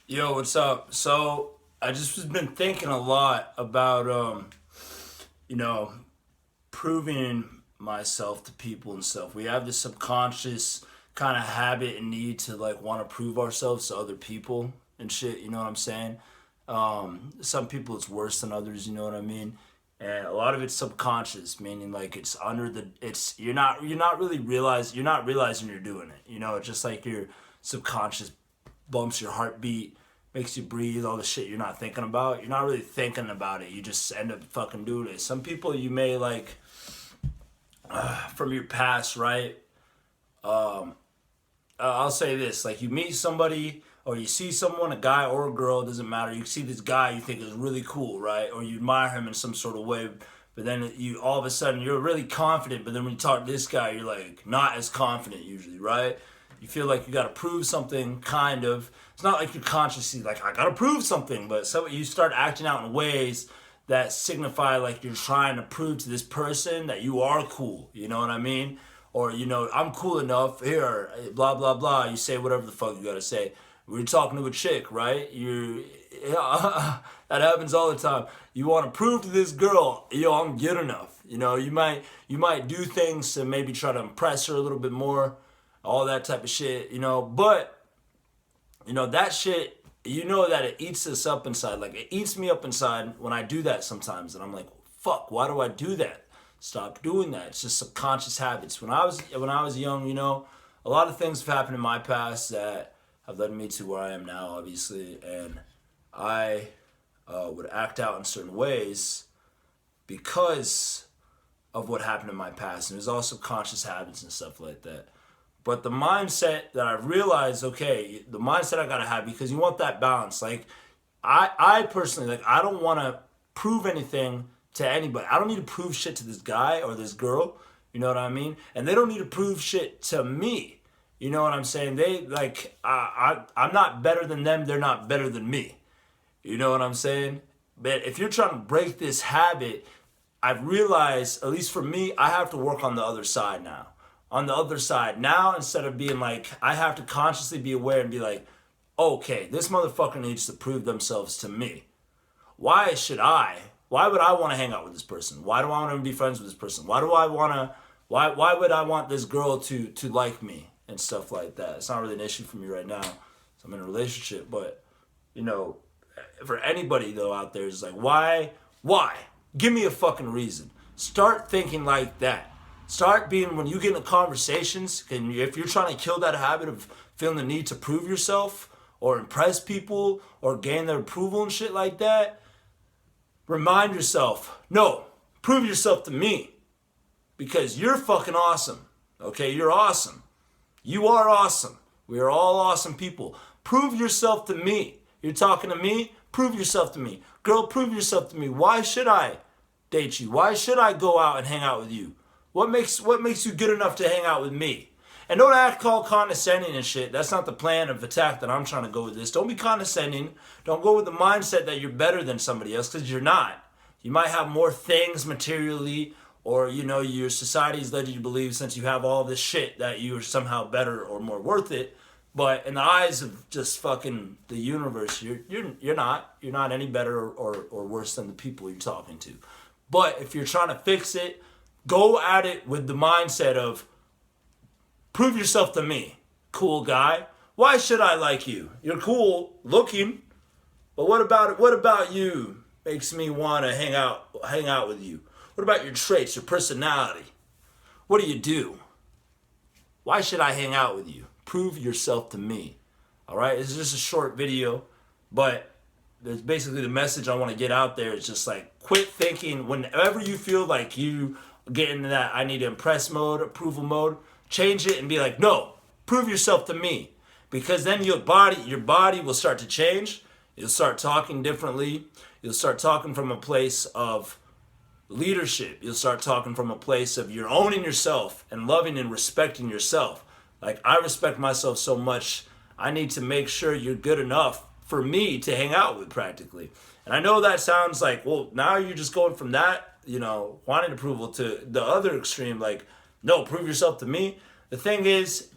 Yo, what's up? So I just been thinking a lot about you know, proving myself to people and stuff. We have this subconscious kind of habit and need to like want to prove ourselves to other people and shit, you know what I'm saying? Some people it's worse than others, you know what I mean? And a lot of it's subconscious, meaning like it's under the it's you're not realizing you're doing it. You know, it's just like your subconscious bumps your heartbeat, makes you breathe, all the shit you're not thinking about. You're not really thinking about it. You just end up fucking doing it. Some people you may like from your past, right? I'll say this: like you meet somebody or you see someone, a guy or a girl, it doesn't matter. You see this guy you think is really cool, right? Or you admire him in some sort of way, but then you all of a sudden you're really confident, but then when you talk to this guy, you're like not as confident usually, right? You feel like you got to prove something, kind of. It's not like you're consciously like I got to prove something, but so you start acting out in ways that signify like you're trying to prove to this person that you are cool. You know what I mean? Or I'm cool enough here, blah blah blah. You say whatever the fuck you gotta say. We're talking to a chick, right? Yeah, that happens all the time. You want to prove to this girl, yo, I'm good enough. You might do things to maybe try to impress her a little bit more, all that type of shit. But that shit. That it eats us up inside. Like it eats me up inside when I do that sometimes, and I'm like, fuck, why do I do that? Stop doing that. It's just subconscious habits. When I was young, a lot of things have happened in my past that have led me to where I am now, obviously, and I would act out in certain ways because of what happened in my past, and it was all subconscious habits and stuff like that. But the mindset that I realized, okay, the mindset I gotta have because you want that balance. Like I personally like I don't want to prove anything to anybody. I don't need to prove shit to this guy or this girl. You know what I mean? And they don't need to prove shit to me. You know what I'm saying? They like I'm not better than them. They're not better than me. You know what I'm saying? But if you're trying to break this habit, I've realized, at least for me, I have to work on the other side now. On the other side now, instead of being like, I have to consciously be aware and be like, okay, this motherfucker needs to prove themselves to me. Why should I? Why would I want to hang out with this person? Why do I want to be friends with this person? Why do I want to? Why would I want this girl to like me and stuff like that? It's not really an issue for me right now. So I'm in a relationship, but you know, for anybody though out there is like, why? Why? Give me a fucking reason. Start thinking like that. Start being when you get into conversations, and if you're trying to kill that habit of feeling the need to prove yourself or impress people or gain their approval and shit like that, remind yourself, no, prove yourself to me because you're fucking awesome. Okay, you're awesome. You are awesome. We are all awesome people. Prove yourself to me. You're talking to me? Prove yourself to me. Girl, prove yourself to me. Why should I date you? Why should I go out and hang out with you? What makes you good enough to hang out with me? And don't act all condescending and shit. That's not the plan of attack that I'm trying to go with this. Don't be condescending. Don't go with the mindset that you're better than somebody else because you're not. You might have more things materially, or your society's led you to believe since you have all this shit that you're somehow better or more worth it. But in the eyes of just fucking the universe, you're not. You're not any better or worse than the people you're talking to. But if you're trying to fix it, go at it with the mindset of prove yourself to me, cool guy. Why should I like you? You're cool looking, but what about it? What about you makes me want to hang out with you? What about your traits, your personality? What do you do? Why should I hang out with you? Prove yourself to me. All right, this is just a short video, but there's basically the message I want to get out there is just like quit thinking whenever you feel like you get into that I need to impress mode, approval mode, change it and be like, no, prove yourself to me. Because then your body will start to change. You'll start talking differently. You'll start talking from a place of leadership. You'll start talking from a place of you're owning yourself and loving and respecting yourself. Like I respect myself so much, I need to make sure you're good enough for me to hang out with practically. And I know that sounds like, well, now you're just going from that, wanting approval to the other extreme, like, no, prove yourself to me. The thing is,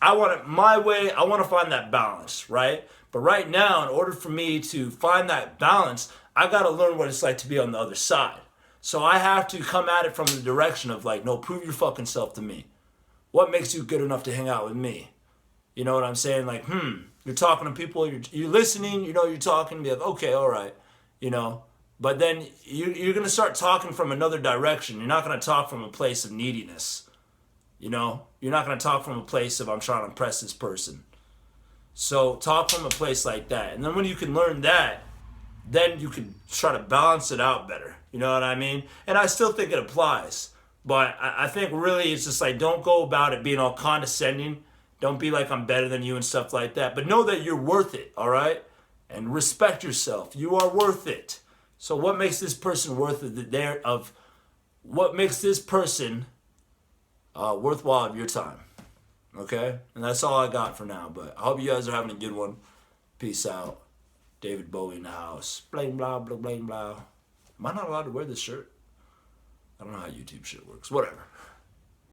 I want it my way. I want to find that balance, right? But right now, in order for me to find that balance, I got to learn what it's like to be on the other side. So I have to come at it from the direction of like, no, prove your fucking self to me. What makes you good enough to hang out with me? You know what I'm saying? Like, you're talking to people, you're listening, you're talking, be like, okay, all right, But then you're going to start talking from another direction. You're not going to talk from a place of neediness. You're not going to talk from a place of I'm trying to impress this person. So talk from a place like that. And then when you can learn that, then you can try to balance it out better. You know what I mean? And I still think it applies. But I think really it's just like, don't go about it being all condescending. Don't be like I'm better than you and stuff like that. But know that you're worth it, all right? And respect yourself. You are worth it. So what makes this person worth it? What makes this person worthwhile of your time? Okay? And that's all I got for now. But I hope you guys are having a good one. Peace out. David Bowie in the house. Blah, blah, blah, blah, blah. Am I not allowed to wear this shirt? I don't know how YouTube shit works. Whatever.